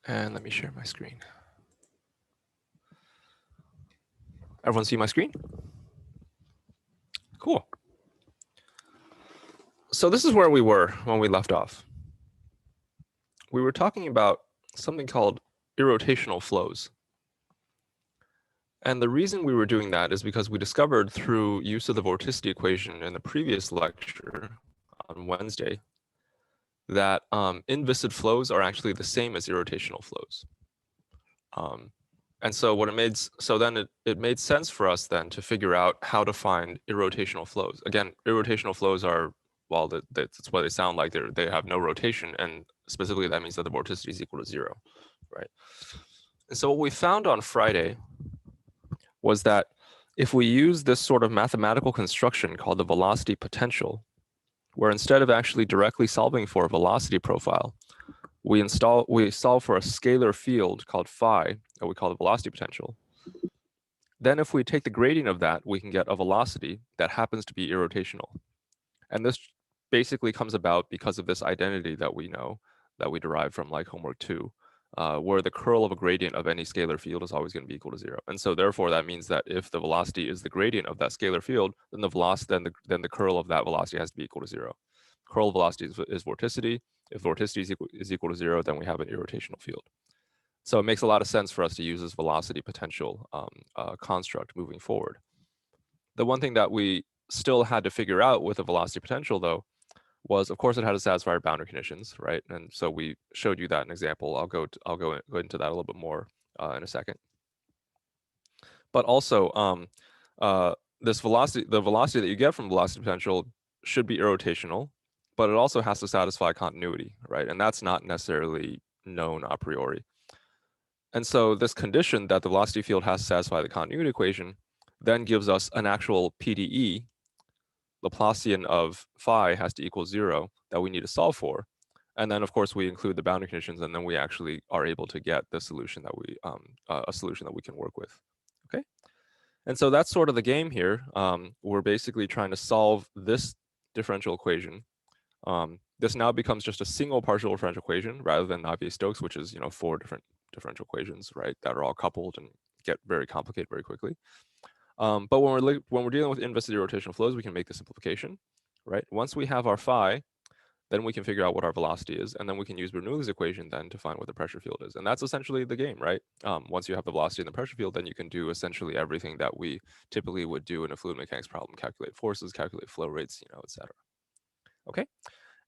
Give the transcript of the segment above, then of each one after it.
And let me share my screen. Everyone see my screen? Cool. So this is where we were when we left off. We were talking about something called irrotational flows. And the reason we were doing that is because we discovered through use of the vorticity equation in the previous lecture on Wednesday that inviscid flows are actually the same as irrotational flows. And so what it made, so then it made sense for us then to figure out how to find irrotational flows. Again, irrotational flows are, well, that's what they sound like. They have no rotation, and specifically that means that the vorticity is equal to 0, right? And so what we found on Friday was that if we use this sort of mathematical construction called the velocity potential, where instead of actually directly solving for a velocity profile, we solve for a scalar field called phi that we call the velocity potential. Then if we take the gradient of that, we can get a velocity that happens to be irrotational. And this basically comes about because of this identity that we know, that we derive from like homework 2, where the curl of a gradient of any scalar field is always going to be equal to 0. And so therefore that means that if the velocity is the gradient of that scalar field, then the velocity, then the curl of that velocity has to be equal to 0. Curl velocity is vorticity. If vorticity is equal to 0, then we have an irrotational field. So it makes a lot of sense for us to use this velocity potential construct moving forward. The one thing that we still had to figure out with the velocity potential, though, was, of course, it had to satisfy our boundary conditions, right? And so we showed you that in example. I'll go into that a little bit more in a second. But also, the velocity that you get from velocity potential should be irrotational, but it also has to satisfy continuity, right? And that's not necessarily known a priori. And so this condition that the velocity field has to satisfy the continuity equation then gives us an actual PDE, Laplacian of phi has to equal 0 that we need to solve for. And then of course we include the boundary conditions, and then we actually are able to get the solution that we, a solution that we can work with, okay? And so that's sort of the game here. We're basically trying to solve this differential equation. This now becomes just a single partial differential equation rather than Navier-Stokes, which is 4 different differential equations, right, that are all coupled and get very complicated very quickly. But when we're dealing with inviscid rotational flows, we can make the simplification, right? Once we have our phi, then we can figure out what our velocity is, and then we can use Bernoulli's equation then to find what the pressure field is. And that's essentially the game, right? Once you have the velocity and the pressure field, then you can do essentially everything that we typically would do in a fluid mechanics problem: calculate forces, calculate flow rates, etc. Okay.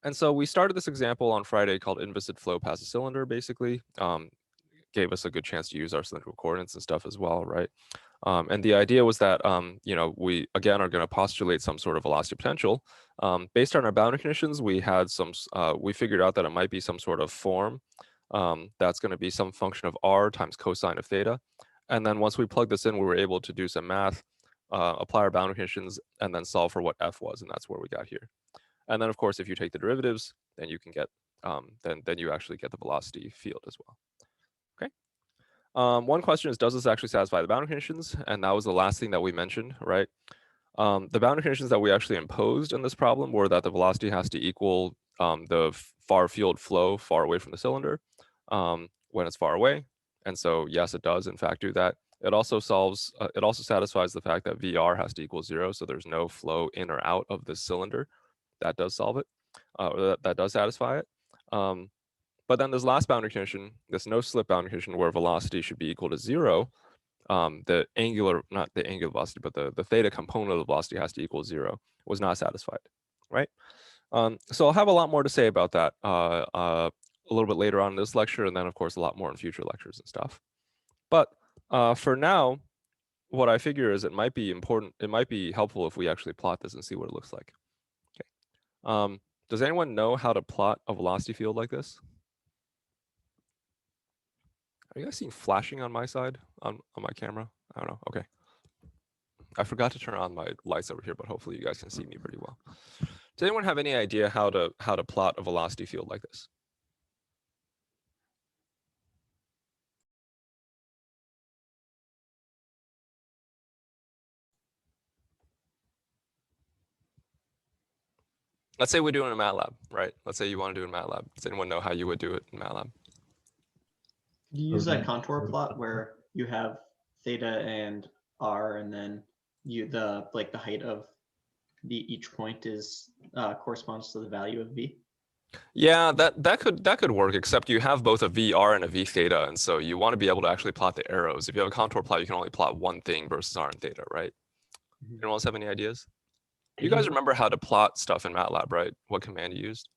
And so we started this example on Friday called inviscid flow past a cylinder, basically. Gave us a good chance to use our cylindrical coordinates and stuff as well, right? And the idea was that, we, again, are going to postulate some sort of velocity potential. Based on our boundary conditions, we figured out that it might be some sort of form that's going to be some function of r times cosine of theta. And then once we plug this in, we were able to do some math, apply our boundary conditions, and then solve for what f was, and that's where we got here. And then, of course, if you take the derivatives, then you can get, then you actually get the velocity field as well. Okay. One question is, does this actually satisfy the boundary conditions? And that was the last thing that we mentioned, right? The boundary conditions that we actually imposed in this problem were that the velocity has to equal the far field flow far away from the cylinder when it's far away. And so, yes, it does in fact do that. It also satisfies the fact that VR has to equal 0, so there's no flow in or out of this cylinder. That does solve it, or that does satisfy it. But then this last boundary condition, this no slip boundary condition, where velocity should be equal to 0, the angular, not the angular velocity, but the theta component of the velocity has to equal 0, was not satisfied, right? So I'll have a lot more to say about that a little bit later on in this lecture, and then of course a lot more in future lectures and stuff. But for now, what I figure is it might be helpful if we actually plot this and see what it looks like. Okay. Does anyone know how to plot a velocity field like this? Are you guys seeing flashing on my side, on my camera? I don't know. Okay. I forgot to turn on my lights over here, but hopefully you guys can see me pretty well. Does anyone have any idea how to plot a velocity field like this? Let's say we do it in MATLAB, right? Let's say you want to do it in MATLAB. Does anyone know how you would do it in MATLAB? Could you use a contour plot where you have theta and r, and then the height of each point is corresponds to the value of v? Yeah, that could work, except you have both a VR and a V theta, and so you want to be able to actually plot the arrows. If you have a contour plot, you can only plot one thing versus R and theta, right? Anyone else have any ideas? You guys remember how to plot stuff in MATLAB, right? What command you used?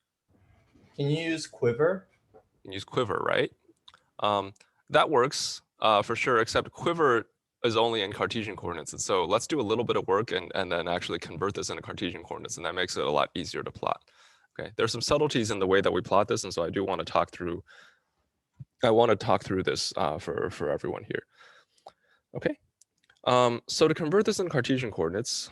Can you use quiver? You can use quiver, right? That works for sure, except quiver is only in Cartesian coordinates. And so let's do a little bit of work and then actually convert this into Cartesian coordinates, and that makes it a lot easier to plot. Okay, there's some subtleties in the way that we plot this, and so I do want to talk through. I want to talk through this for everyone here. Okay, so to convert this into Cartesian coordinates,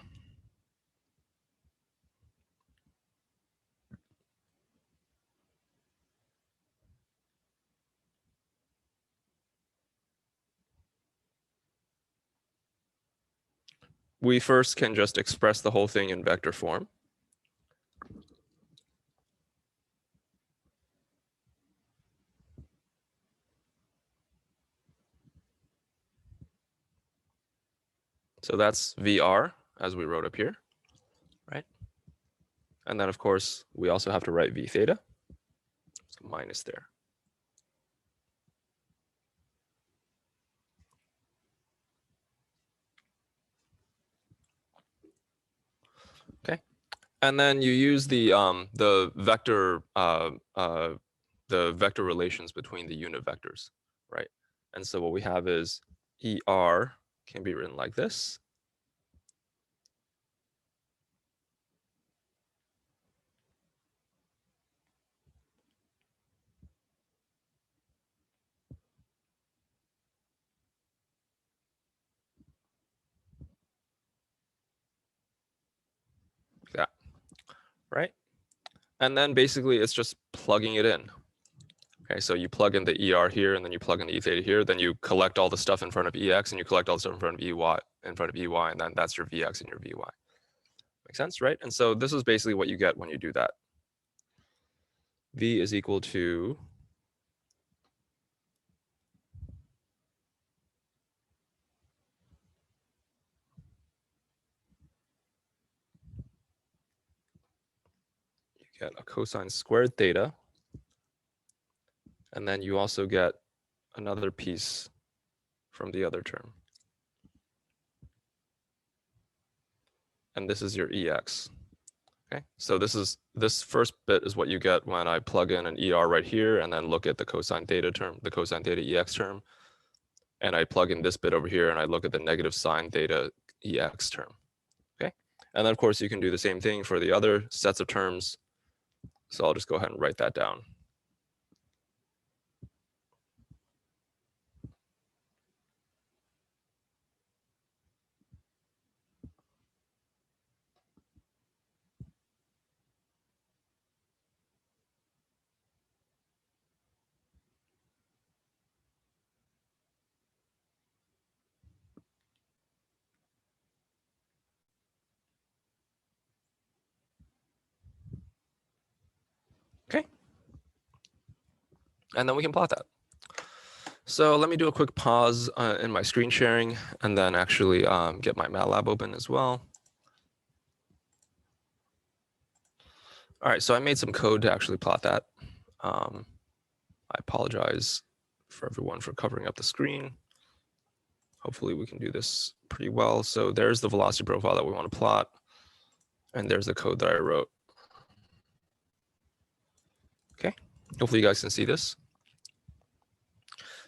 we first can just express the whole thing in vector form. So that's VR, as we wrote up here, right? And then, of course, we also have to write V theta, so minus there. Okay, and then you use the vector relations between the unit vectors, right? And so what we have is ER can be written like this. That, right? And then basically it's just plugging it in. Okay, so you plug in the ER here, and then you plug in the E theta here, then you collect all the stuff in front of EX, and you collect all the stuff in front of EY, and then that's your VX and your VY. Make sense, right? And so this is basically what you get when you do that. V is equal to you get a cosine squared theta, and then you also get another piece from the other term. And this is your EX. Okay, so this first bit is what you get when I plug in an ER right here and then look at the cosine theta term, the cosine theta EX term. And I plug in this bit over here and I look at the negative sine theta EX term. Okay, and then of course you can do the same thing for the other sets of terms. So I'll just go ahead and write that down. Okay, and then we can plot that. So let me do a quick pause in my screen sharing and then actually get my MATLAB open as well. All right, so I made some code to actually plot that. I apologize for everyone for covering up the screen. Hopefully we can do this pretty well. So there's the velocity profile that we want to plot. And there's the code that I wrote. Okay, hopefully you guys can see this.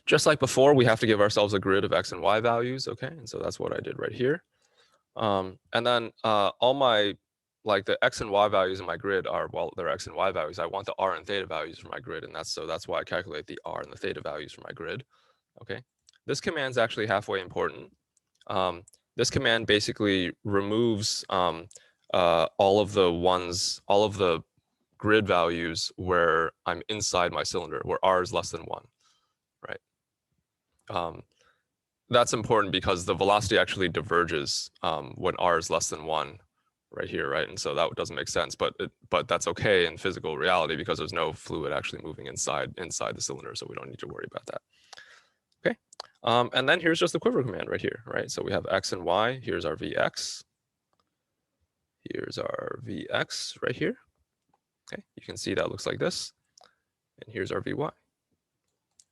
Just like before, we have to give ourselves a grid of X and Y values, okay? And so that's what I did right here. And then all my, like the X and Y values in my grid are, well, they're X and Y values. I want the R and theta values for my grid, and that's why I calculate the R and the theta values for my grid, okay? This command is actually halfway important. This command basically removes all of the grid values where I'm inside my cylinder, where R is less than 1, right? That's important because the velocity actually diverges when R is less than 1 right here, right? And so that doesn't make sense, but that's okay in physical reality because there's no fluid actually moving inside the cylinder, so we don't need to worry about that. Okay. And then here's just the quiver command right here, right? So we have x and y. Here's our vx. Here's our vx right here. Okay, you can see that looks like this. And here's our vy.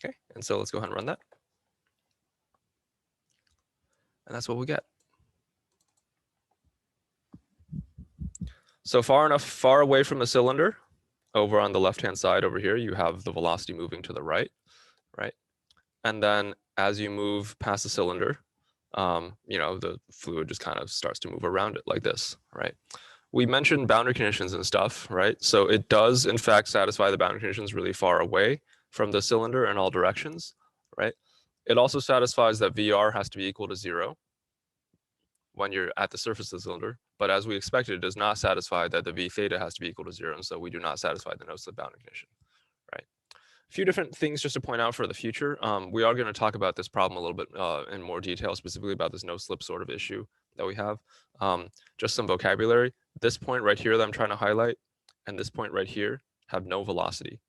Okay, and so let's go ahead and run that. And that's what we get. So far away from the cylinder, over on the left-hand side over here, you have the velocity moving to the right, right? And then as you move past the cylinder, the fluid just kind of starts to move around it like this, right? We mentioned boundary conditions and stuff, right? So it does, in fact, satisfy the boundary conditions really far away from the cylinder in all directions, right? It also satisfies that VR has to be equal to 0 when you're at the surface of the cylinder. But as we expected, it does not satisfy that the V theta has to be equal to 0. And so we do not satisfy the no-slip boundary condition, right? A few different things just to point out for the future. We are going to talk about this problem a little bit in more detail, specifically about this no-slip sort of issue that we have. Just some vocabulary. This point right here that I'm trying to highlight and this point right here have no velocity.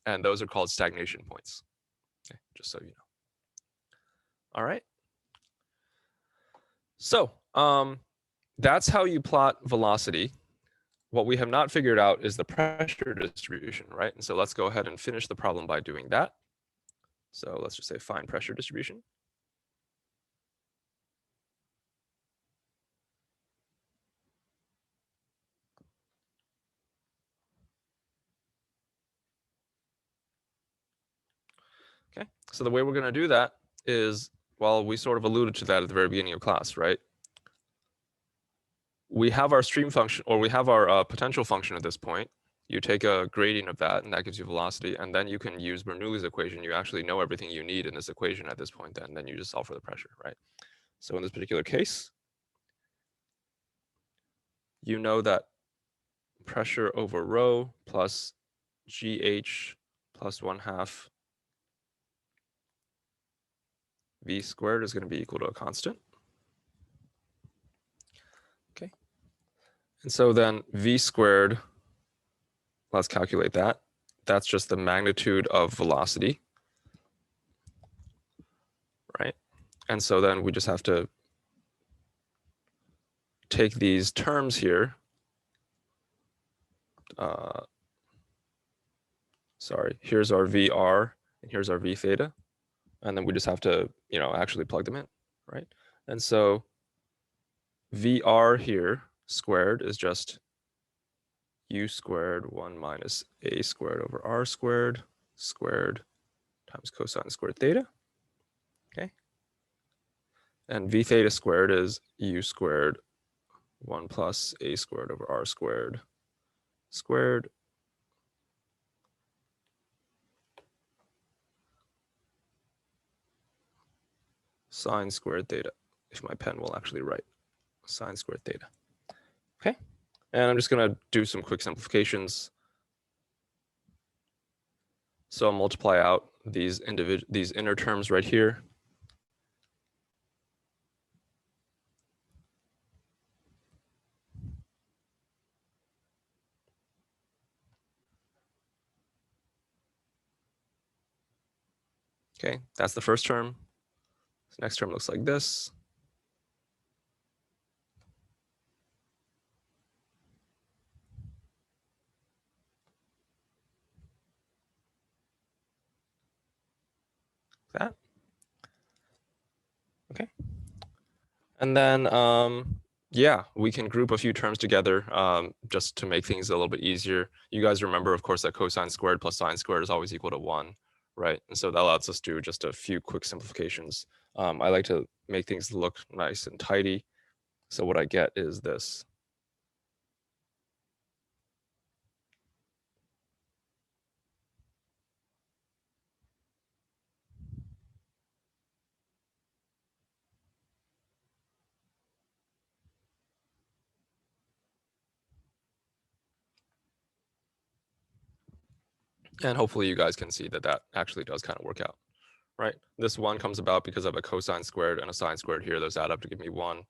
And those are called stagnation points, okay, just so you know. All right. So that's how you plot velocity. What we have not figured out is the pressure distribution, right? And so let's go ahead and finish the problem by doing that. So let's just say find pressure distribution. Okay, so the way we're going to do that is, well, we sort of alluded to that at the very beginning of class, right? We have our stream function, or we have our potential function at this point. You take a gradient of that, and that gives you velocity. And then you can use Bernoulli's equation. You actually know everything you need in this equation at this point, then you just solve for the pressure, right? So in this particular case, you know that pressure over rho plus GH plus 1/2 V squared is going to be equal to a constant. Okay. And so then V squared, let's calculate that. That's just the magnitude of velocity, right? And so then we just have to take these terms here. Here's our VR and here's our V theta. And then we just have to, actually plug them in, right? And so VR here squared is just U squared 1 minus A squared over R squared times cosine squared theta, okay? And V theta squared is U squared 1 plus A squared over R squared sine squared theta, if my pen will actually write sine squared theta. Okay, and I'm just going to do some quick simplifications. So I'll multiply out these inner terms right here. Okay, that's the first term. This next term looks like this. That. Okay. And then, yeah, we can group a few terms together just to make things a little bit easier. You guys remember, of course, that cosine squared plus sine squared is always equal to 1, right? And so that lets us do just a few quick simplifications. I like to make things look nice and tidy. So what I get is this. And hopefully you guys can see that that actually does kind of work out, right? This 1 comes about because I have a cosine squared and a sine squared here. Those add up to give me 1.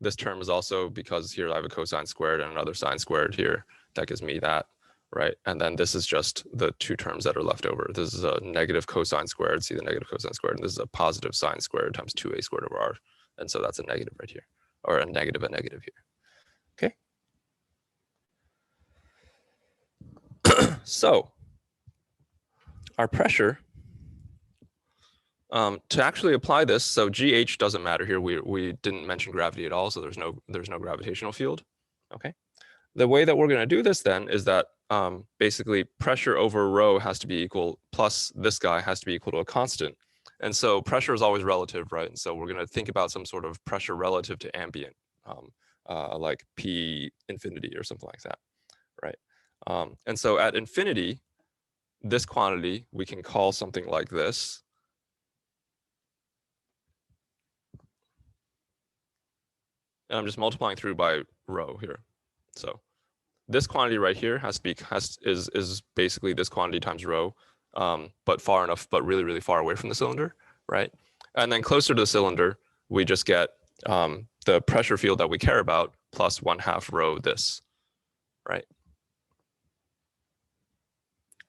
This term is also because here I have a cosine squared and another sine squared here. That gives me that, right? And then this is just the two terms that are left over. This is a negative cosine squared, see the negative cosine squared, and this is a positive sine squared times 2a squared over r. And so that's a negative right here, or a negative here. Okay. So our pressure, to actually apply this, so GH doesn't matter here. We didn't mention gravity at all, so there's no gravitational field. Okay. The way that we're going to do this then is that basically pressure over rho has to be equal, plus this guy has to be equal to a constant. And so pressure is always relative, right? And so we're going to think about some sort of pressure relative to ambient, like P infinity or something like that, right? And so at infinity, this quantity we can call something like this. And I'm just multiplying through by rho here. So this quantity right here is basically this quantity times rho, but far enough, but really, really far away from the cylinder, right? And then closer to the cylinder, we just get the pressure field that we care about plus 1/2 rho this, right?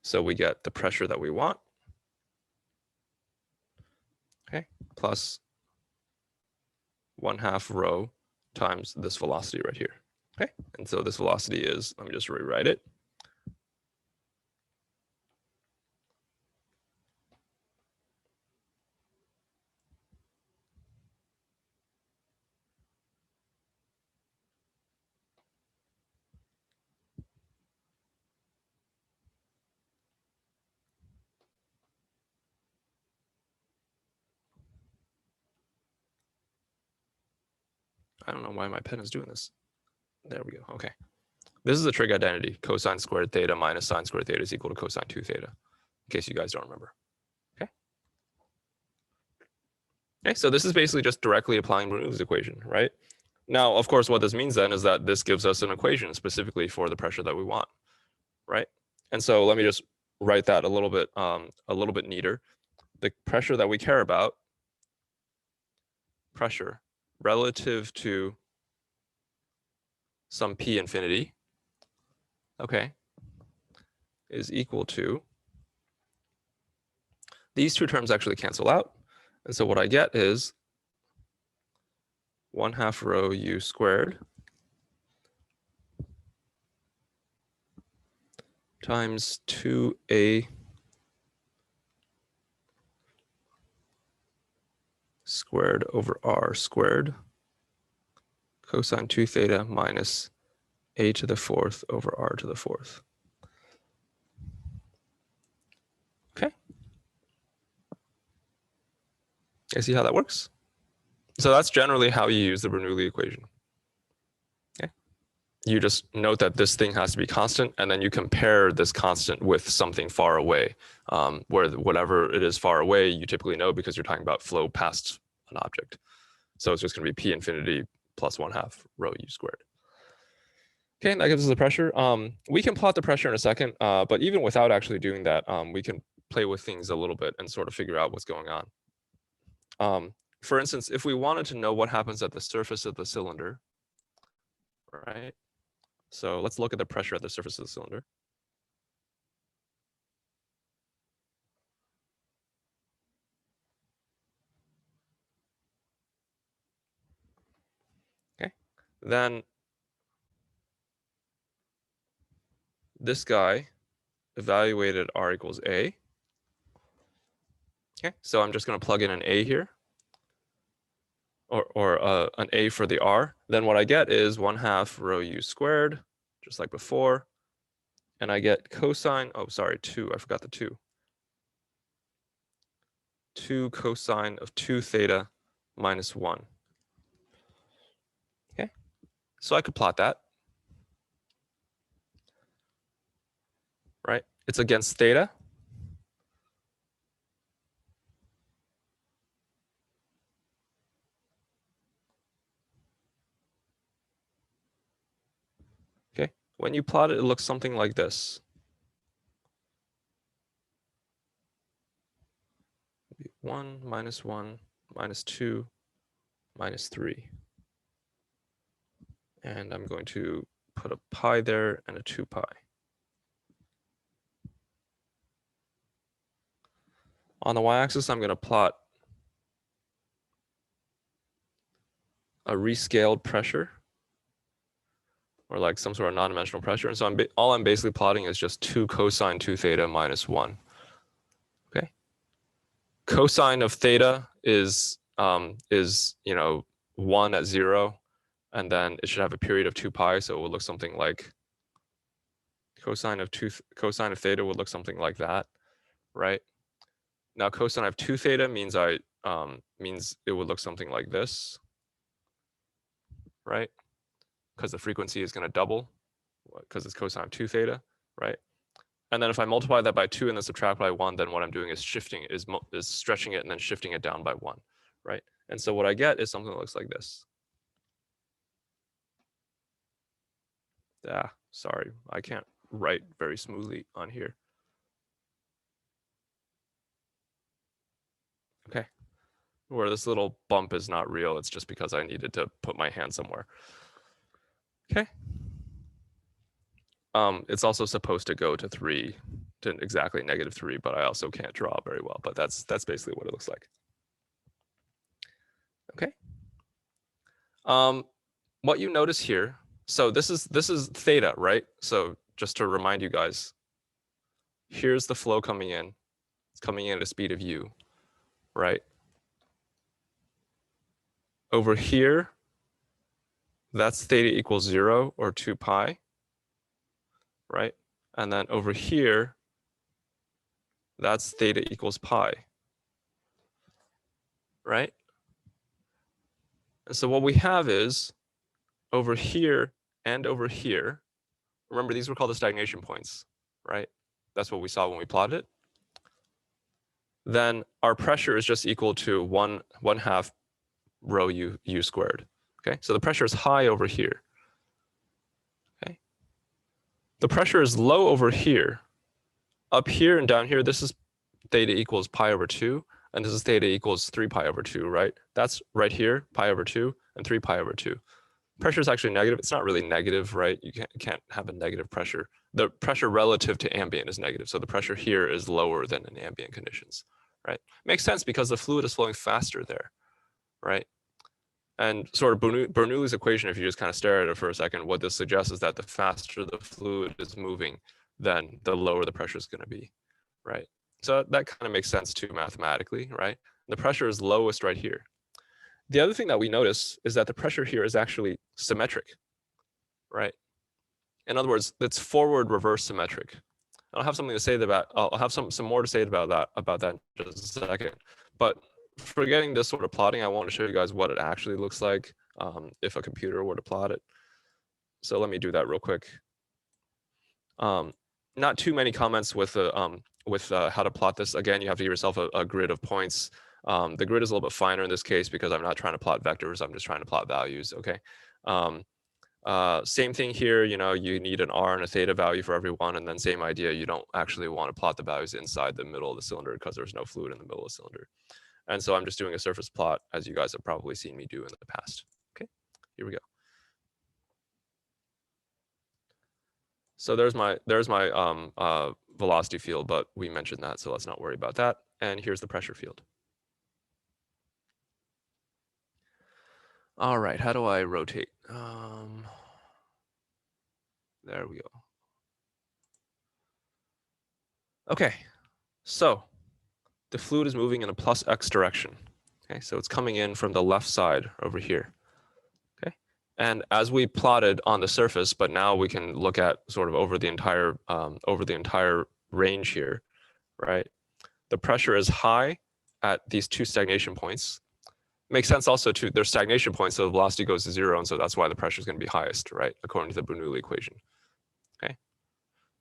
So we get the pressure that we want, okay, plus 1/2 rho times this velocity right here. Okay, and so this velocity is, let me just rewrite it. I don't know why my pen is doing this. There we go. Okay. This is a trig identity. Cosine squared theta minus sine squared theta is equal to cosine 2 theta, in case you guys don't remember. Okay. Okay, so this is basically just directly applying Bernoulli's equation, right? Now, of course, what this means then is that this gives us an equation specifically for the pressure that we want, right? And so let me just write that a little bit neater. The pressure that we care about, pressure relative to some P infinity, okay, is equal to, these two terms actually cancel out. And so what I get is 1/2 rho u squared times 2a squared over r squared cosine 2 theta minus a to the 4th over r to the 4th. Okay. You see how that works? So that's generally how you use the Bernoulli equation. Okay. You just note that this thing has to be constant, and then you compare this constant with something far away, where whatever it is far away, you typically know because you're talking about flow past an object. So it's just going to be P infinity plus 1/2 rho u squared. Okay, that gives us the pressure. We can plot the pressure in a second, but even without actually doing that, we can play with things a little bit and sort of figure out what's going on. For instance, if we wanted to know what happens at the surface of the cylinder, right? So let's look at the pressure at the surface of the cylinder. Okay, then this guy evaluated r equals a. Okay, so I'm just going to plug in an a here, or an a for the r. Then what I get is 1/2 rho u squared, just like before. And I get cosine, oh, sorry, 2, I forgot the 2. 2 cosine of 2 theta minus 1. Okay, so I could plot that. Right, it's against theta. Okay, when you plot it, it looks something like this. 1 minus 1 minus 2 minus 3. And I'm going to put a pi there and a 2 pi. On the y-axis, I'm going to plot a rescaled pressure, or like some sort of non-dimensional pressure. And so all I'm basically plotting is just 2 cosine 2 theta minus 1. Okay. Cosine of theta is 1 at 0, and then it should have a period of 2 pi, so it would look something like cosine of theta would look something like that, right? Now cosine of 2 theta means means it would look something like this, right? Because the frequency is going to double because it's cosine of 2 theta, right? And then if I multiply that by 2 and then subtract by 1, then what I'm doing is stretching it and then shifting it down by 1, right? And so what I get is something that looks like this. Sorry, I can't write very smoothly on here. Okay, where this little bump is not real, it's just because I needed to put my hand somewhere. Okay. It's also supposed to go to 3, to exactly -3, but I also can't draw very well. But that's basically what it looks like. Okay. What you notice here, so this is theta, right? So just to remind you guys, here's the flow coming in. It's coming in at a speed of u, right? Over here, that's theta equals 0 or 2 pi, right? And then over here, that's theta equals pi, right? And so what we have is over here and over here, remember these were called the stagnation points, right? That's what we saw when we plotted it. Then our pressure is just equal to 1/2 rho u squared. Okay, so the pressure is high over here. Okay, the pressure is low over here. Up here and down here, this is theta equals pi over 2, and this is theta equals 3 pi over 2, right? That's right here, pi over 2 and 3 pi over 2. Pressure is actually negative. It's not really negative, right? You can't have a negative pressure. The pressure relative to ambient is negative, so the pressure here is lower than in ambient conditions, right? Makes sense because the fluid is flowing faster there, right? And sort of Bernoulli's equation, if you just kind of stare at it for a second, what this suggests is that the faster the fluid is moving, then the lower the pressure is going to be, right? So that kind of makes sense too mathematically, right? The pressure is lowest right here. The other thing that we notice is that the pressure here is actually symmetric, right? In other words, it's forward reverse symmetric. I'll have something to say about. I'll have some more to say about that in just a second. But forgetting this sort of plotting, I want to show you guys what it actually looks like if a computer were to plot it. So let me do that real quick. Not too many comments with how to plot this. Again, you have to give yourself a grid of points. The grid is a little bit finer in this case because I'm not trying to plot vectors. I'm just trying to plot values. Okay. Same thing here. You need an R and a theta value for every one, and then same idea. You don't actually want to plot the values inside the middle of the cylinder because there's no fluid in the middle of the cylinder. And so I'm just doing a surface plot, as you guys have probably seen me do in the past. Okay, here we go. So there's my velocity field, but we mentioned that, so let's not worry about that. And here's the pressure field. All right, how do I rotate? There we go. Okay, so the fluid is moving in a plus x direction. Okay, so it's coming in from the left side over here. Okay, and as we plotted on the surface, but now we can look at sort of over the entire range here, right? The pressure is high at these 2 stagnation points. Makes sense also to their stagnation points, so the velocity goes to 0, and so that's why the pressure is going to be highest, right? According to the Bernoulli equation. Okay.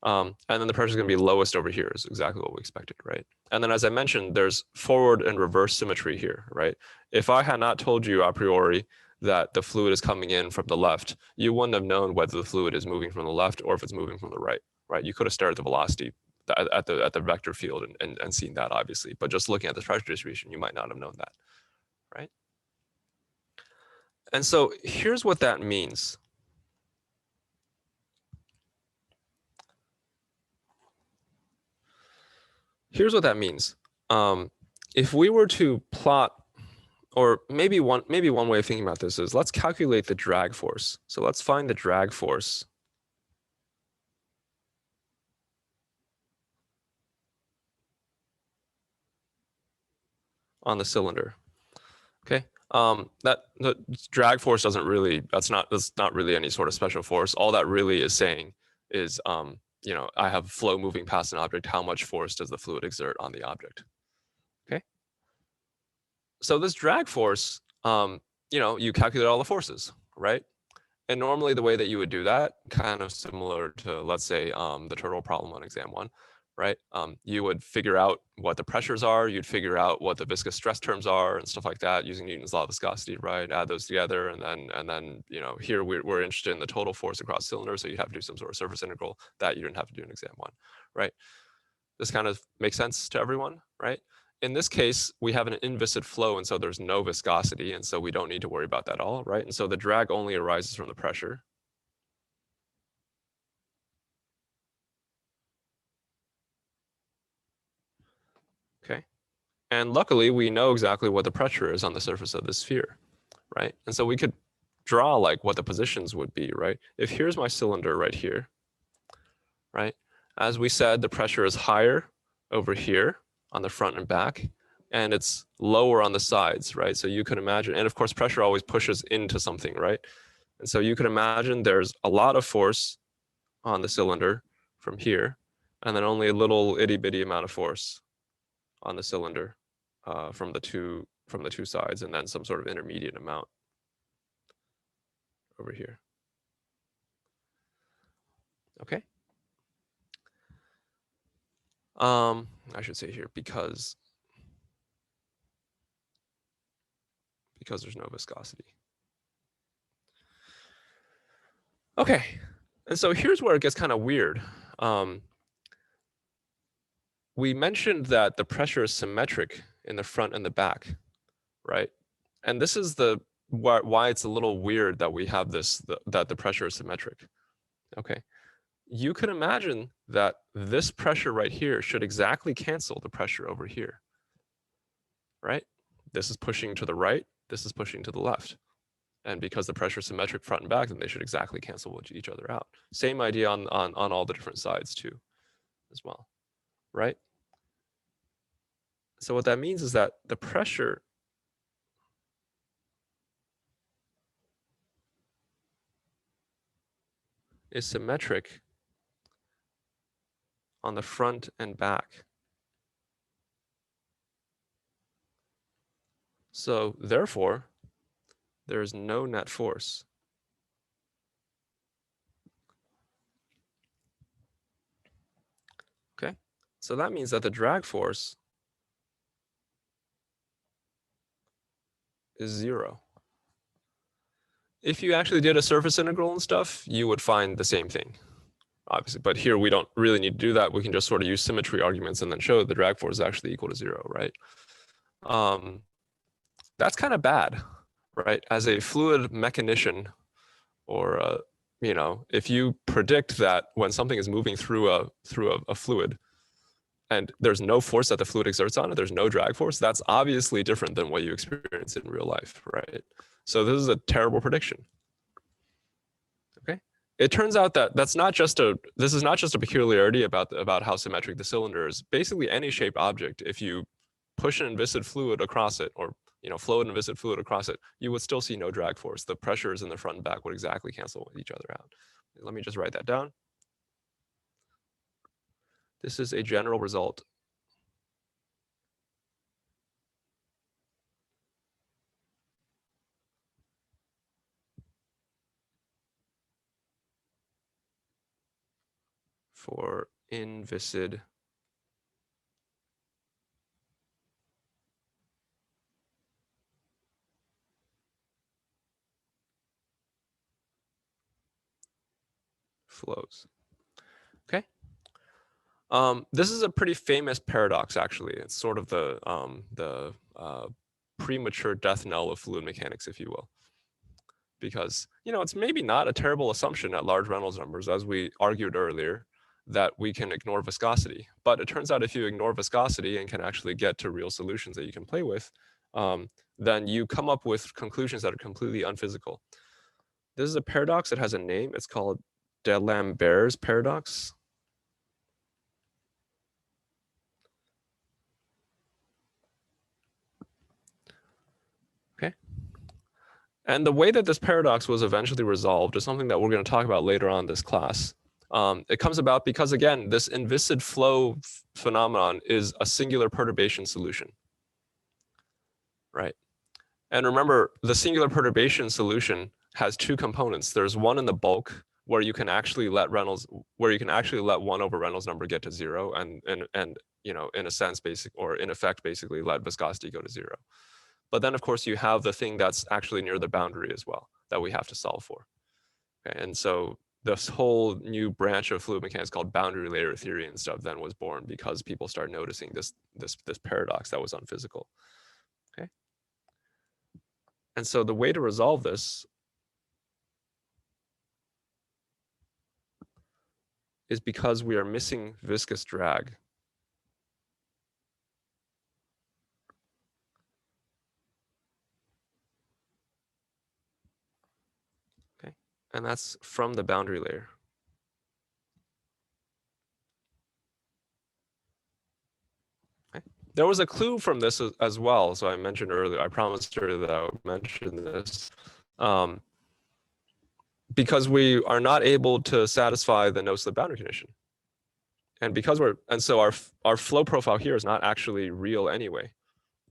And then the pressure is going to be lowest over here is exactly what we expected, right? And then as I mentioned, there's forward and reverse symmetry here, right? If I had not told you a priori that the fluid is coming in from the left, you wouldn't have known whether the fluid is moving from the left or if it's moving from the right, right? You could have stared at the velocity at the vector field and seen that, obviously. But just looking at the pressure distribution, you might not have known that, right? And so here's what that means. Here's what that means. if we were to plot, or maybe one way of thinking about this is, let's calculate the drag force. So let's find the drag force on the cylinder. Okay. That the drag force doesn't really, that's not really any sort of special force. All that really is saying is, you know, I have flow moving past an object. How much force does the fluid exert on the object? Okay. So this drag force, you know, you calculate all the forces, right? And normally the way that you would do that, kind of similar to, let's say, the turtle problem on exam 1, right? You would figure out what the pressures are, you'd figure out what the viscous stress terms are and stuff like that using Newton's law of viscosity, right? Add those together, and then you know, here we're interested in the total force across cylinder, so you'd have to do some sort of surface integral that you didn't have to do in exam 1, right? This kind of makes sense to everyone, right? In this case, we have an inviscid flow, and so there's no viscosity, and so we don't need to worry about that at all, right? And so the drag only arises from the pressure. Okay. And luckily, we know exactly what the pressure is on the surface of the sphere, right? And so we could draw like what the positions would be, right? If here's my cylinder right here, right? As we said, the pressure is higher over here on the front and back, and it's lower on the sides, right? So you can imagine, and of course, pressure always pushes into something, right? And so you can imagine there's a lot of force on the cylinder from here, and then only a little itty bitty amount of force on the cylinder from the two sides, and then some sort of intermediate amount over here. Okay. I should say here because there's no viscosity. Okay, and so here's where it gets kind of weird. We mentioned that the pressure is symmetric in the front and the back, right? And this is the why it's a little weird that we have this, that the pressure is symmetric. Okay, you can imagine that this pressure right here should exactly cancel the pressure over here, right? This is pushing to the right, this is pushing to the left. And because the pressure is symmetric front and back, then they should exactly cancel each other out. Same idea on all the different sides too, as well, right? So what that means is that the pressure is symmetric on the front and back. So therefore, there is no net force. Okay, so that means that the drag force is 0. If you actually did a surface integral and stuff, you would find the same thing, obviously. But here we don't really need to do that. We can just sort of use symmetry arguments and then show that the drag force is actually equal to 0, right? That's kind of bad, right? As a fluid mechanician, or you know, if you predict that when something is moving through a fluid and there's no force that the fluid exerts on it, there's no drag force, that's obviously different than what you experience in real life, right? So this is a terrible prediction. Okay, it turns out that this is not just a peculiarity about how symmetric the cylinder is. Basically, any shaped object, if you push an inviscid fluid across it, or you know, flow an inviscid fluid across it, you would still see no drag force. The pressures in the front and back would exactly cancel each other out. Let me just write that down. This is a general result for inviscid flows. Okay. This is a pretty famous paradox, actually. It's sort of the premature death knell of fluid mechanics, if you will. Because, you know, it's maybe not a terrible assumption at large Reynolds numbers, as we argued earlier, that we can ignore viscosity. But it turns out if you ignore viscosity and can actually get to real solutions that you can play with, then you come up with conclusions that are completely unphysical. This is a paradox that has a name. It's called D'Alembert's paradox. Okay. And the way that this paradox was eventually resolved is something that we're going to talk about later on in this class. It comes about because, again, this inviscid flow phenomenon is a singular perturbation solution, right? And remember, the singular perturbation solution has two components. There's one in the bulk where you can actually let Reynolds, where you can actually let 1 over Reynolds number get to 0, and you know, in a sense, in effect, basically let viscosity go to 0. But then, of course, you have the thing that's actually near the boundary as well that we have to solve for. Okay, and so this whole new branch of fluid mechanics called boundary layer theory and stuff then was born because people started noticing this paradox that was unphysical. Okay, and so the way to resolve this is because we are missing viscous drag. Okay, and that's from the boundary layer. Okay. There was a clue from this as well. So I mentioned earlier, I promised earlier that I would mention this. Because we are not able to satisfy the no-slip boundary condition. And because so our flow profile here is not actually real anyway,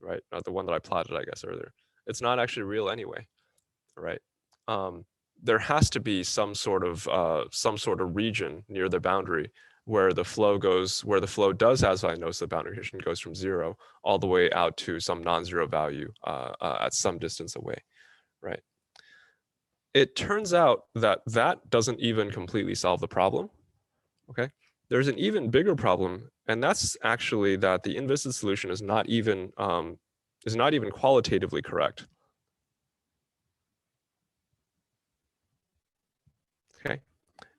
right? Not the one that I plotted, I guess, earlier. It's not actually real anyway, right? There has to be some sort of region near the boundary where the flow does satisfy no-slip boundary condition, goes from 0 all the way out to some non-zero value at some distance away, right? It turns out that that doesn't even completely solve the problem, okay? There's an even bigger problem, and that's actually that the inviscid solution is not even qualitatively correct. Okay.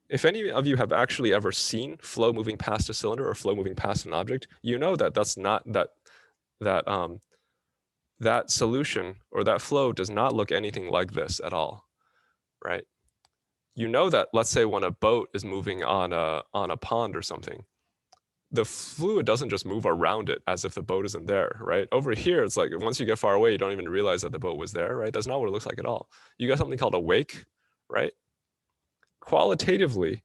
If any of you have actually ever seen flow moving past a cylinder or flow moving past an object, you know that that's not that solution or that flow does not look anything like this at all, right? You know that, let's say, when a boat is moving on a pond or something, the fluid doesn't just move around it as if the boat isn't there, right? Over here, it's like once you get far away, you don't even realize that the boat was there, right? That's not what it looks like at all. You got something called a wake, right? Qualitatively,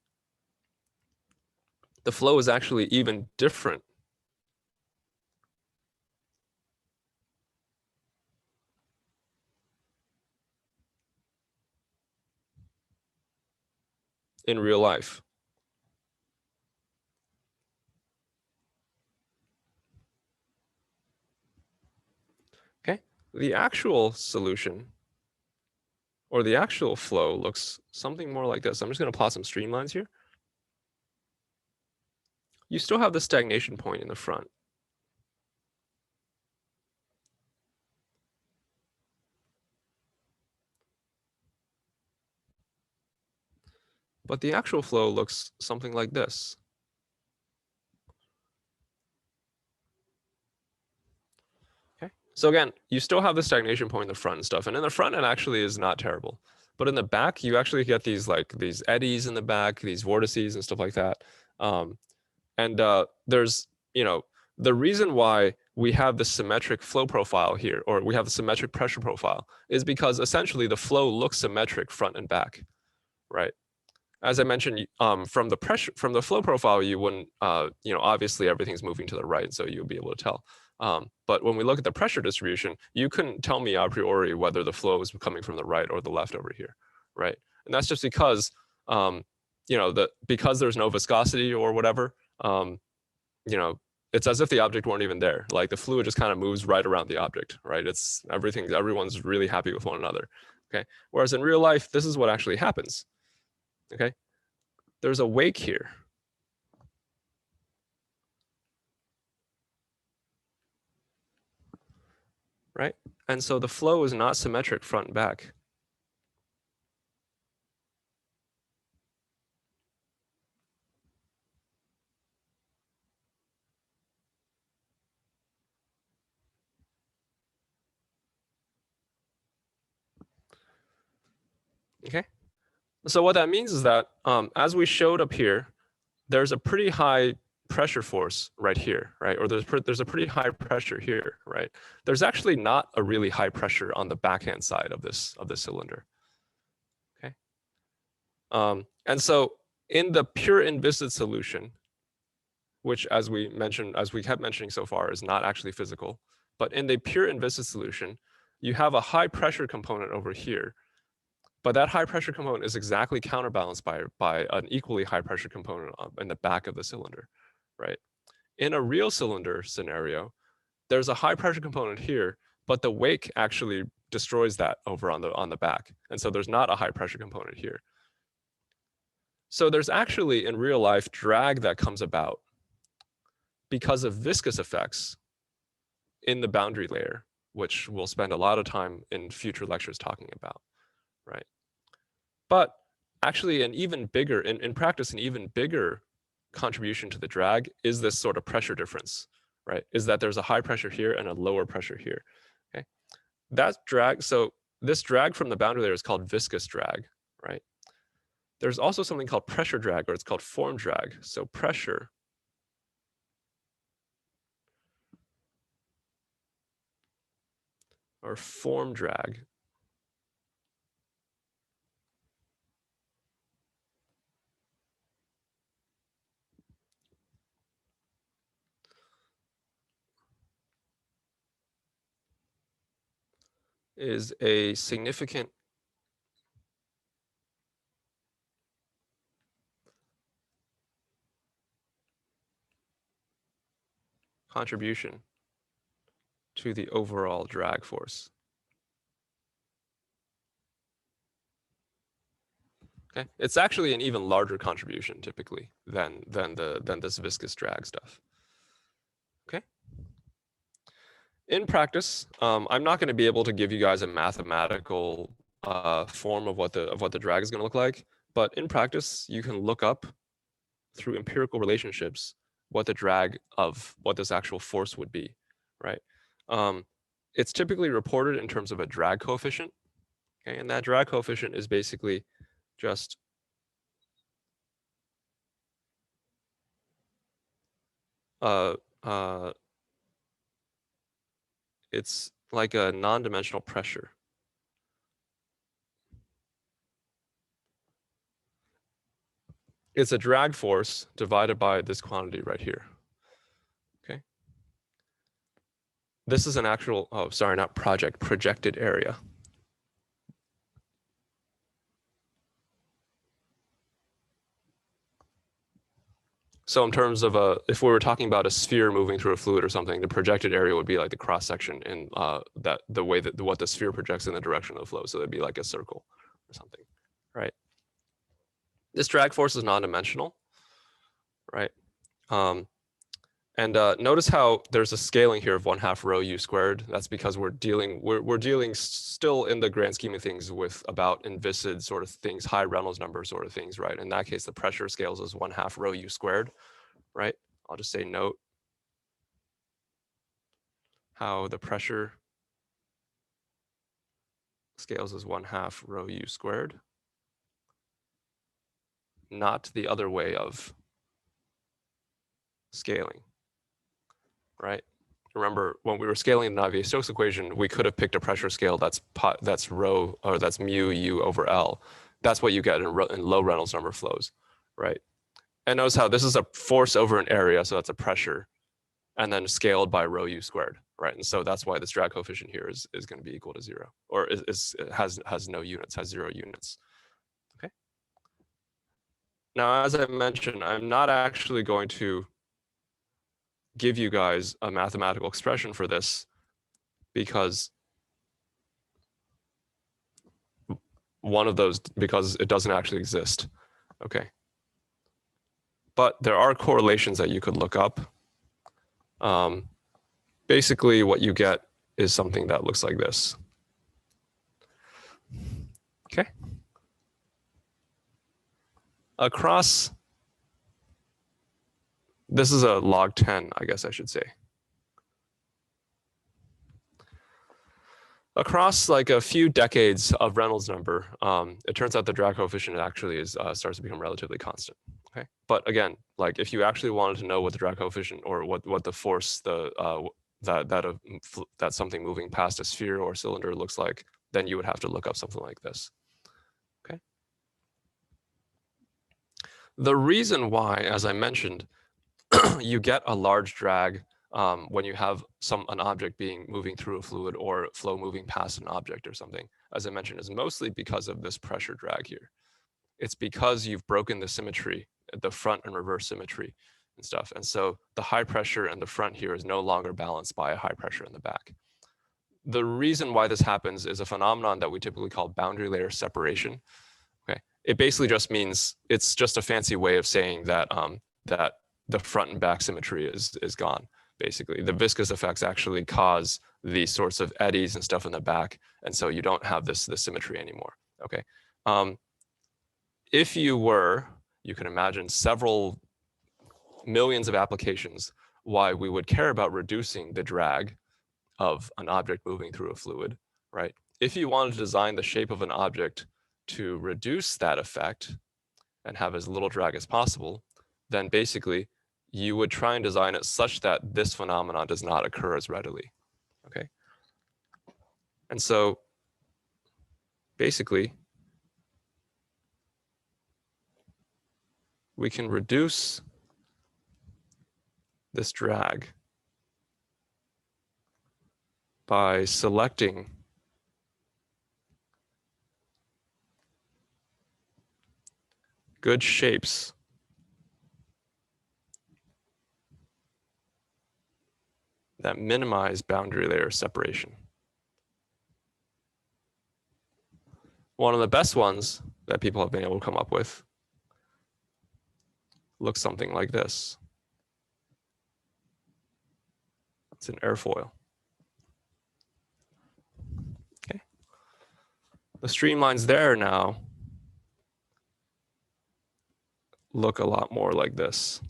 the flow is actually even different. In real life. Okay, the actual solution or the actual flow looks something more like this. I'm just going to plot some streamlines here. You still have the stagnation point in the front. But the actual flow looks something like this. Okay. So again, you still have the stagnation point in the front and stuff. And in the front, it actually is not terrible. But in the back, you actually get these eddies in the back, these vortices and stuff like that. There's, the reason why we have the symmetric flow profile here, or we have the symmetric pressure profile, is because essentially the flow looks symmetric front and back, right? As I mentioned, from the flow profile, you wouldn't, obviously everything's moving to the right, so you'll be able to tell. But when we look at the pressure distribution, you couldn't tell me a priori whether the flow is coming from the right or the left over here, right? And that's just because, because there's no viscosity or whatever, it's as if the object weren't even there. Like the fluid just kind of moves right around the object, right? Everyone's really happy with one another, okay? Whereas in real life, this is what actually happens. Okay, there's a wake here. Right? And so the flow is not symmetric front and back. So what that means is that as we showed up here, there's a pretty high pressure force right here, right? Or there's a pretty high pressure here, right? There's actually not a really high pressure on the backhand side of this cylinder. Okay. And so in the pure inviscid solution, which as we kept mentioning so far, is not actually physical, but in the pure inviscid solution, you have a high pressure component over here. But that high pressure component is exactly counterbalanced by an equally high pressure component in the back of the cylinder, right? In a real cylinder scenario, there's a high pressure component here, but the wake actually destroys that over on the back. And so there's not a high pressure component here. So there's actually in real life drag that comes about because of viscous effects in the boundary layer, which we'll spend a lot of time in future lectures talking about, right? But actually an even bigger, in practice, an even bigger contribution to the drag is this sort of pressure difference, right? Is that there's a high pressure here and a lower pressure here, okay? That drag, so this drag from the boundary layer is called viscous drag, right? There's also something called pressure drag, or it's called form drag. So pressure or form drag is a significant contribution to the overall drag force. Okay, it's actually an even larger contribution typically than this viscous drag stuff. Okay. In practice, I'm not going to be able to give you guys a mathematical form of what the drag is going to look like, but in practice, you can look up through empirical relationships what the drag of what this actual force would be, right? It's typically reported in terms of a drag coefficient, okay, and that drag coefficient is basically just it's like a non-dimensional pressure. It's a drag force divided by this quantity right here. Okay. This is an actual, oh, sorry, not project, projected area. So in terms of if we were talking about a sphere moving through a fluid or something, the projected area would be like the cross section in the way that what the sphere projects in the direction of the flow. So it'd be like a circle or something, right? This drag force is non-dimensional, right? And notice how there's a scaling here of 1/2 rho u squared. That's because we're dealing still in the grand scheme of things with about inviscid sort of things, high Reynolds number sort of things, right? In that case, the pressure scales as 1/2 rho u squared, right? I'll just say note how the pressure scales as 1/2 rho u squared, not the other way of scaling, right? Remember, when we were scaling the Navier-Stokes equation, we could have picked a pressure scale that's rho, or that's mu u over L. That's what you get in low Reynolds number flows, right? And notice how this is a force over an area, so that's a pressure, and then scaled by rho u squared, right? And so that's why this drag coefficient here is going to be equal to 0, or has no units, has 0 units. Okay. Now, as I mentioned, I'm not actually going to give you guys a mathematical expression for this because because it doesn't actually exist. Okay. But there are correlations that you could look up. Basically, what you get is something that looks like this. Okay. Across, this is a log 10, I guess I should say. Across like a few decades of Reynolds number, it turns out the drag coefficient actually starts to become relatively constant. Okay, but again, like if you actually wanted to know what the drag coefficient or what the force that something moving past a sphere or cylinder looks like, then you would have to look up something like this. Okay. The reason why, as I mentioned, you get a large drag when you have an object moving through a fluid or flow moving past an object or something, as I mentioned, is mostly because of this pressure drag here. It's because you've broken the symmetry, the front and reverse symmetry and stuff. And so the high pressure in the front here is no longer balanced by a high pressure in the back. The reason why this happens is a phenomenon that we typically call boundary layer separation. Okay, it basically just means, it's just a fancy way of saying that that the front and back symmetry is gone. Basically, the viscous effects actually cause these sorts of eddies and stuff in the back, and so you don't have this symmetry anymore. Okay, if you can imagine several millions of applications why we would care about reducing the drag of an object moving through a fluid, right? If you wanted to design the shape of an object to reduce that effect and have as little drag as possible, then basically you would try and design it such that this phenomenon does not occur as readily, okay? And so basically, we can reduce this drag by selecting good shapes that minimize boundary layer separation. One of the best ones that people have been able to come up with looks something like this. It's an airfoil. Okay. The streamlines there now look a lot more like this.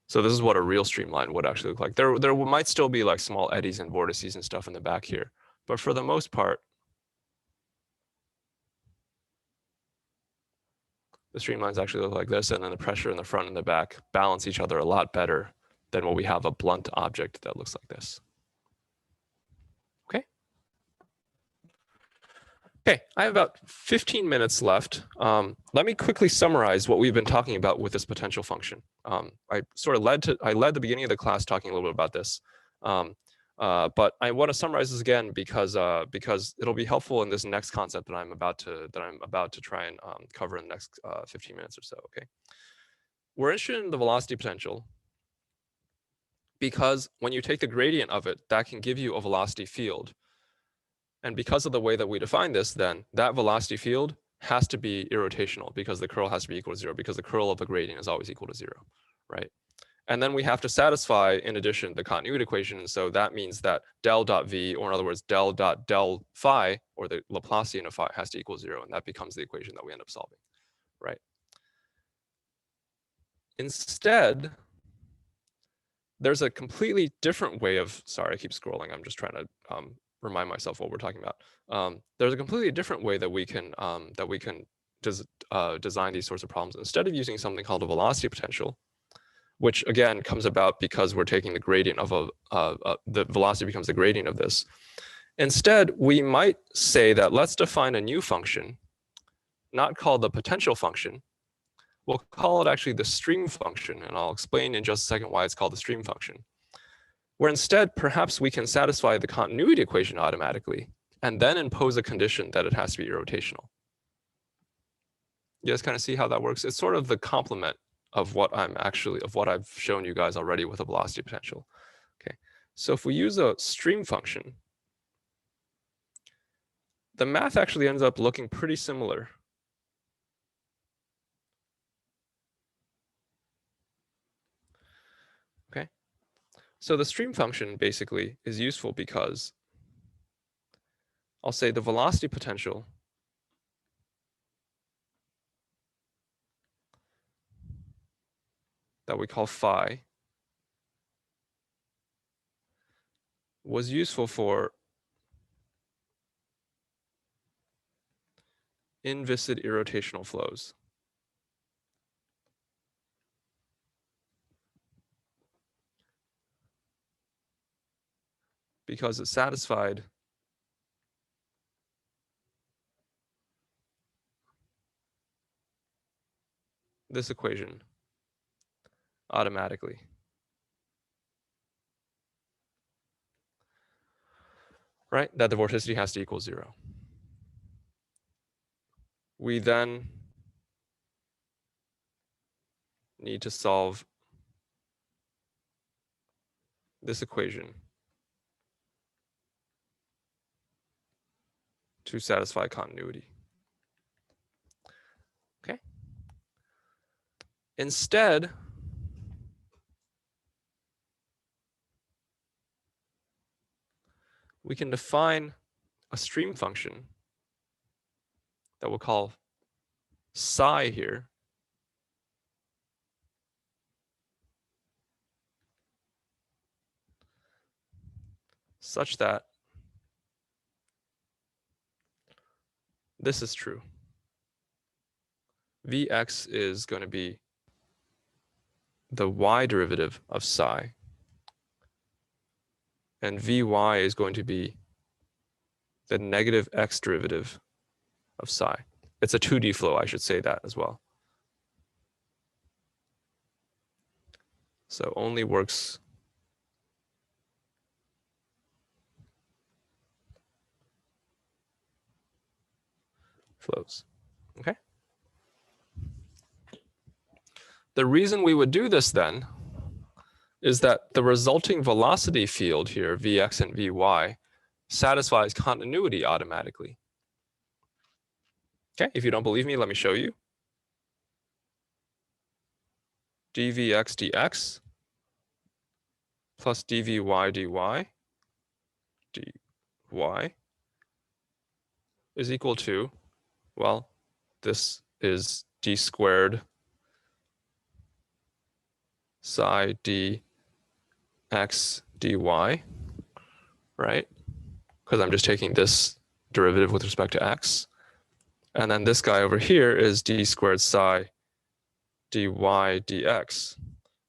So this is what a real streamline would actually look like. There might still be like small eddies and vortices and stuff in the back here, but for the most part, the streamlines actually look like this, and then the pressure in the front and the back balance each other a lot better than when we have a blunt object that looks like this. Okay. Okay, I have about 15 minutes left. Let me quickly summarize what we've been talking about with this potential function. I led the beginning of the class talking a little bit about this, but I want to summarize this again because it'll be helpful in this next concept that I'm about to try and cover in the next 15 minutes or so. Okay, we're interested in the velocity potential because when you take the gradient of it, that can give you a velocity field. And because of the way that we define this, then that velocity field has to be irrotational because the curl has to be equal to 0, because the curl of the gradient is always equal to 0, right? And then we have to satisfy, in addition, the continuity equation. So that means that del dot v, or in other words, del dot del phi, or the Laplacian of phi, has to equal 0. And that becomes the equation that we end up solving, right? Instead, there's a completely different way of, sorry, I keep scrolling. I'm just trying to remind myself what we're talking about. There's a completely different way that we can design these sorts of problems. Instead of using something called a velocity potential, which again comes about because we're taking the gradient of the velocity becomes the gradient of this. Instead, we might say that let's define a new function, not called the potential function. We'll call it actually the stream function, and I'll explain in just a second why it's called the stream function. Where instead, perhaps we can satisfy the continuity equation automatically, and then impose a condition that it has to be irrotational. You guys kind of see how that works? It's sort of the complement of what I've shown you guys already with a velocity potential. Okay, so if we use a stream function, the math actually ends up looking pretty similar. Okay, so the stream function basically is useful because I'll say the velocity potential that we call phi was useful for inviscid irrotational flows. Because it satisfied this equation automatically. Right? That the vorticity has to equal 0. We then need to solve this equation to satisfy continuity. Okay. Instead, we can define a stream function that we'll call psi here, such that this is true. Vx is going to be the y derivative of psi, and Vy is going to be the negative x derivative of psi. It's a 2D flow, I should say that as well. So only works flows. Okay? The reason we would do this then is that the resulting velocity field here, Vx and Vy, satisfies continuity automatically. Okay, if you don't believe me, let me show you. dVx dx plus dVy dy is equal to, well, this is d squared psi dx dy, right? Because I'm just taking this derivative with respect to x. And then this guy over here is d squared psi dy dx.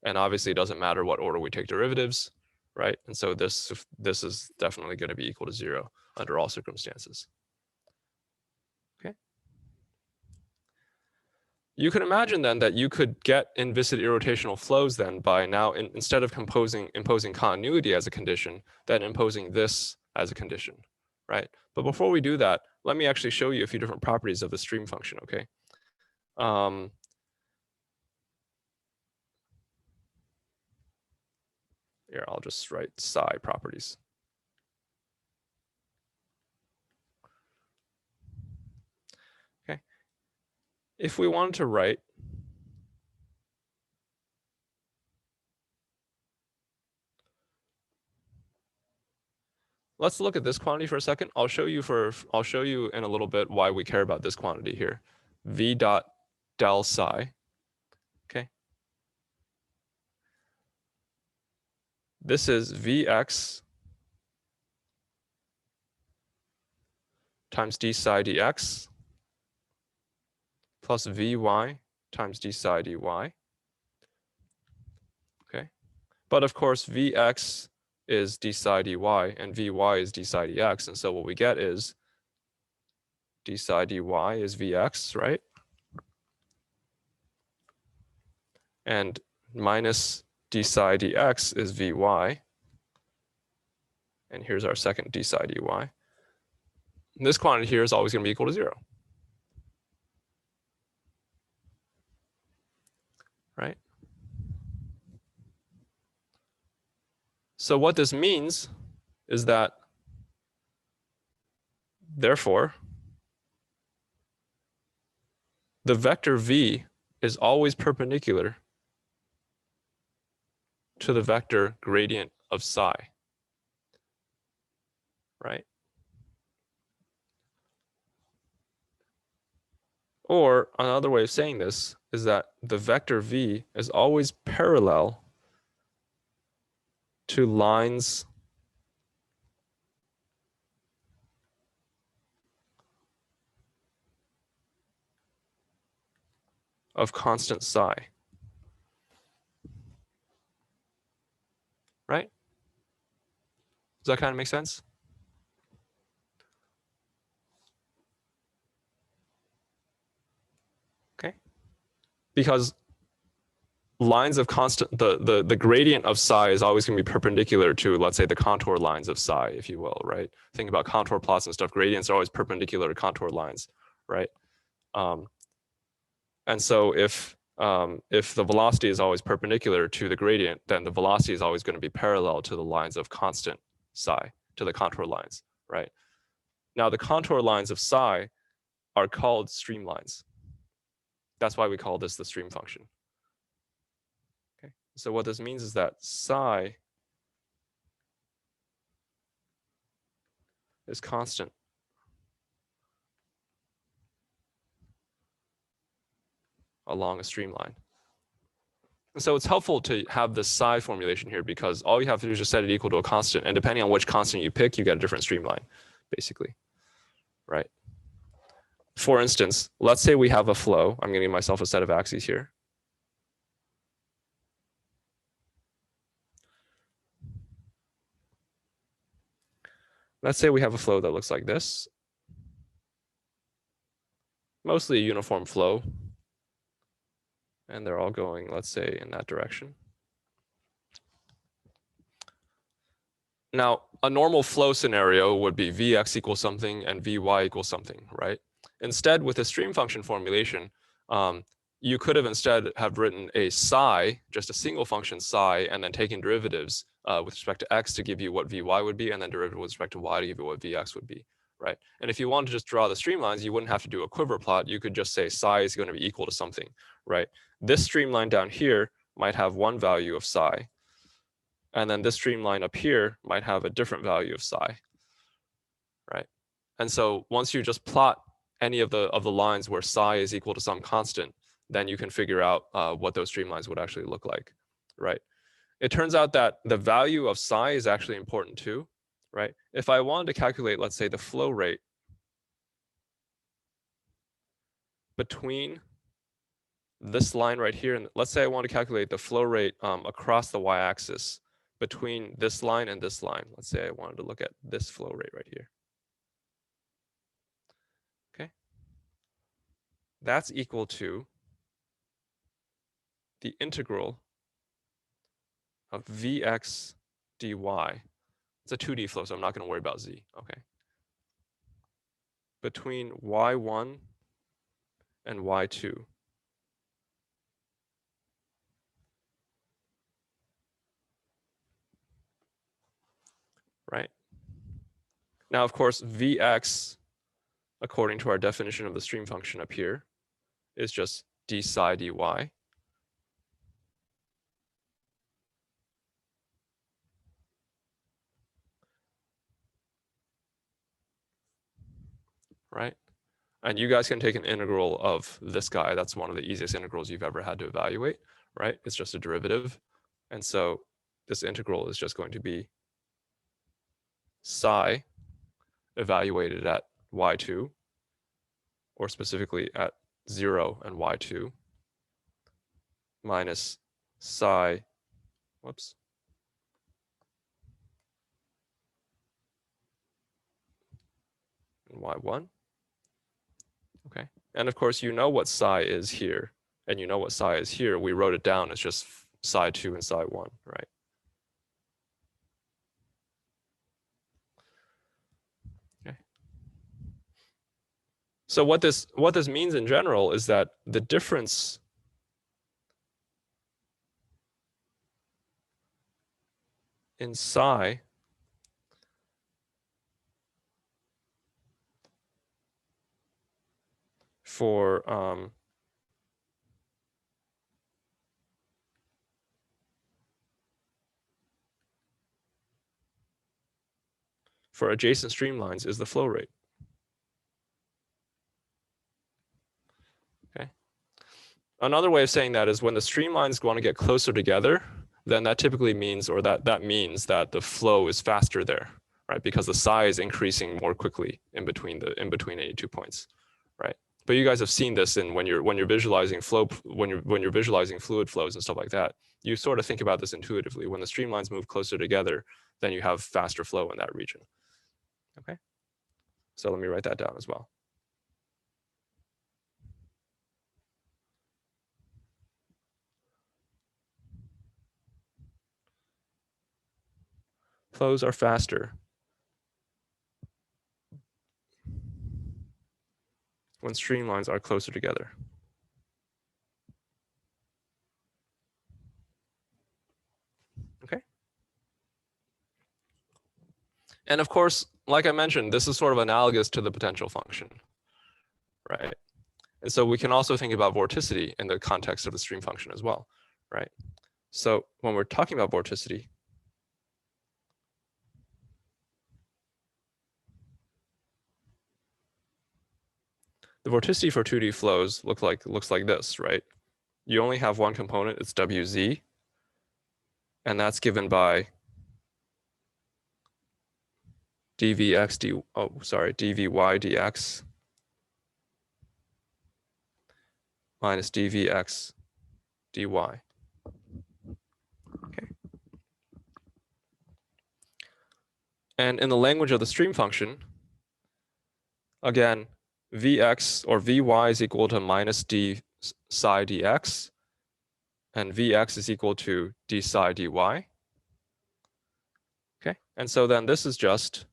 And obviously it doesn't matter what order we take derivatives, right? And so this is definitely going to be equal to 0 under all circumstances. Okay. You can imagine then that you could get inviscid irrotational flows then by now, instead of imposing continuity as a condition, then imposing this as a condition, right? But before we do that, let me actually show you a few different properties of the stream function, okay? Here, I'll just write psi properties. Okay. If we wanted to write let's look at this quantity for a second. I'll show you in a little bit why we care about this quantity here. V dot del psi. Okay. This is Vx times d psi dx plus Vy times d psi dy. Okay. But of course, Vx is d psi dy and Vy is d psi dx. And so what we get is d psi dy is Vx, right? And minus d psi dx is Vy. And here's our second d psi dy. And this quantity here is always going to be equal to 0. Right? So what this means is that, therefore, the vector v is always perpendicular to the vector gradient of psi. Right? Or another way of saying this is that the vector v is always parallel to lines of constant psi. Right? Does that kind of make sense? Okay. Because lines of constant, the gradient of psi is always going to be perpendicular to, let's say, the contour lines of psi, if you will, right? Think about contour plots and stuff. Gradients are always perpendicular to contour lines, right? And so if the velocity is always perpendicular to the gradient, then the velocity is always going to be parallel to the lines of constant psi, to the contour lines, right? Now, the contour lines of psi are called streamlines. That's why we call this the stream function. Okay. So what this means is that psi is constant along a streamline. And so it's helpful to have this psi formulation here because all you have to do is just set it equal to a constant. And depending on which constant you pick, you get a different streamline, basically, right? For instance, let's say we have a flow. I'm going to give myself a set of axes here. Let's say we have a flow that looks like this. Mostly a uniform flow. And they're all going, let's say, in that direction. Now, a normal flow scenario would be Vx equals something and Vy equals something, right? Instead, with a stream function formulation, you could have instead have written a psi, just a single function psi, and then taken derivatives with respect to x to give you what Vy would be, and then derivative with respect to y to give you what Vx would be, right? And if you wanted to just draw the streamlines, you wouldn't have to do a quiver plot. You could just say psi is going to be equal to something, right? This streamline down here might have one value of psi, and then this streamline up here might have a different value of psi, right? And so once you just plot any of the lines where psi is equal to some constant, then you can figure out what those streamlines would actually look like, right? It turns out that the value of psi is actually important too, right? If I wanted to calculate, let's say, the flow rate between this line right here, and let's say I want to calculate the flow rate across the y-axis between this line and this line. Let's say I wanted to look at this flow rate right here. Okay. That's equal to the integral of Vx dy. It's a 2D flow, so I'm not going to worry about z. Okay. Between y1 and y2. Right? Now, of course, Vx, according to our definition of the stream function up here, is just d psi dy. Right? And you guys can take an integral of this guy. That's one of the easiest integrals you've ever had to evaluate, right? It's just a derivative. And so this integral is just going to be psi evaluated at y2, or specifically at 0 and y2, minus psi, whoops, and y1. Okay. And of course, you know what psi is here, and you know what psi is here. We wrote it down as just psi 2 and psi 1, right? Okay. So what this means in general is that the difference in psi for adjacent streamlines is the flow rate. Okay. Another way of saying that is when the streamlines want to get closer together, then that typically means, or that means that the flow is faster there, right? Because the psi is increasing more quickly in between any 2 points, right? But you guys have seen this in when you're visualizing flow, when you're visualizing fluid flows and stuff like that. You sort of think about this intuitively. When the streamlines move closer together, then you have faster flow in that region. Okay. So let me write that down as well. Flows are faster when streamlines are closer together. Okay. And of course, like I mentioned, this is sort of analogous to the potential function, right? And so we can also think about vorticity in the context of the stream function as well, right? So when we're talking about vorticity, the vorticity for 2D flows looks like this, right? You only have one component, it's WZ, and that's given by dvy dx minus dvx dy. Okay. And in the language of the stream function, again, Vx or Vy is equal to minus d psi dx, and Vx is equal to d psi dy. Okay, and so then this is just,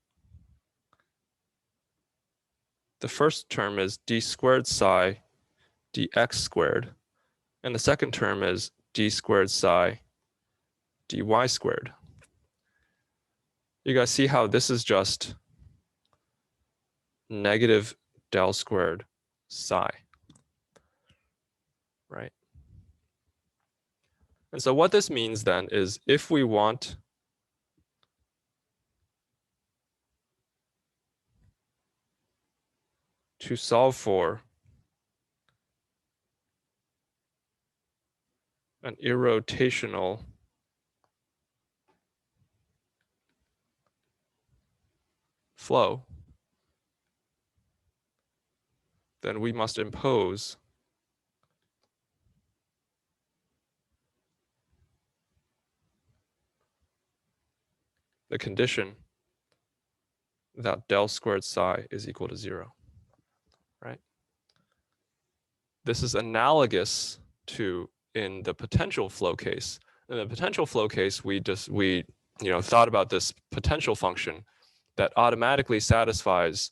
the first term is d squared psi dx squared, and the second term is d squared psi dy squared. You guys see how this is just negative del squared psi, right? And so what this means then is if we want to solve for an irrotational flow, then we must impose the condition that del squared psi is equal to 0, right? This is analogous to in the potential flow case. In the potential flow case, we thought about this potential function that automatically satisfies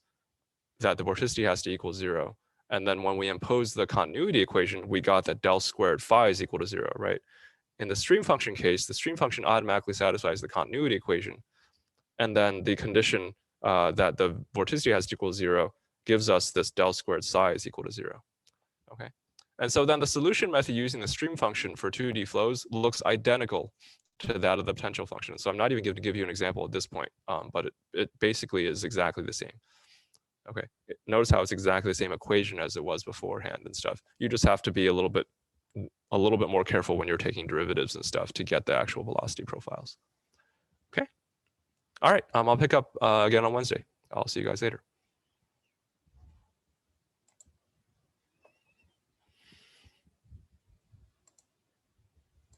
that the vorticity has to equal 0. And then when we impose the continuity equation, we got that del squared phi is equal to 0, right? In the stream function case, the stream function automatically satisfies the continuity equation. And then the condition that the vorticity has to equal 0 gives us this del squared psi is equal to 0. Okay. And so then the solution method using the stream function for 2D flows looks identical to that of the potential function. So I'm not even going to give you an example at this point, but it basically is exactly the same. Okay, notice how it's exactly the same equation as it was beforehand and stuff. You just have to be a little bit more careful when you're taking derivatives and stuff to get the actual velocity profiles. Okay, all right, I'll pick up again on Wednesday. I'll see you guys later.